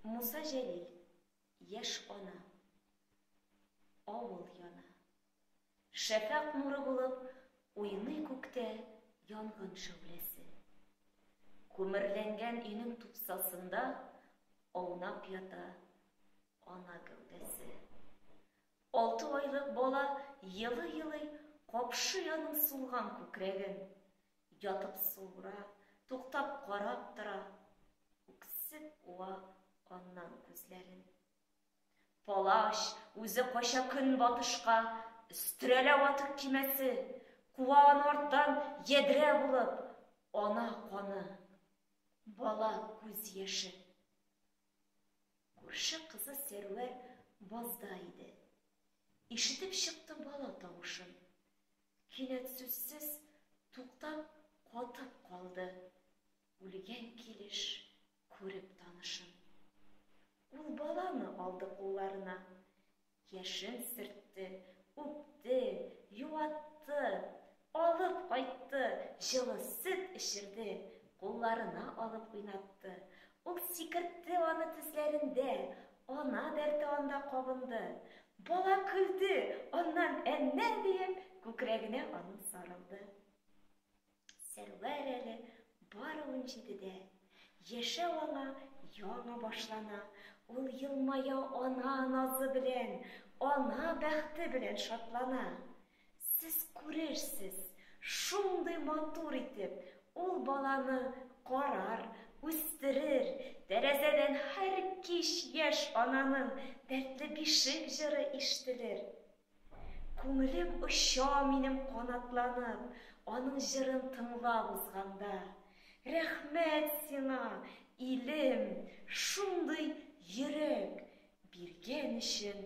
Musa Jelil, яш ана, авыл яна. Шәфәк нуры булып, уйный күктә янгын шәүләсе. Күмерләнгән өйнең тупсасында аунап ята ана гәүдәсе. 6 айлык бала йылы-йылы капшый аның сулган күкрәген. Ятып суыра, туктап карап тора, үксеп уа аннан күзләрен. Палаш үзе кача көн батышка, өстерәлә ватык кимәсе, куаган арттан ядрә булып, ана каны, бала күз яше. Күрше кызы Сәрвәр базда иде. Ишетеп чыкты бала тавышын. Кинәт сүзсез туктап, катып калды. Үлгән килеш күреп танышын. Ул баланы алды кулларына. Яшен сөртте, үпте, юатты, алып кайтты, җылы сөт эчерде, кулларына алып уйнатты. Ул сикертте аны тезләрендә, ана дәрте анда кабынды. Бала көлде, аннан әннә диеп, күкрәгенә аның сарылды. Сәрвәр әле бары 17-дә, яшәү аңа яңа башлана. Ул елмая ана назы белән, ана бәхте белән шатлана. Сез күрерсез, шундый матур итеп, ул баланы карар, үстерер, тәрәзәдән һәр кич яшь ананың дәртле бишек җыры ишетелер. Күңелем оча минем канатланып, аның җырын тыңлап узганда. Рәхмәт сиңа, илем, шундый йөрәк биргән өчен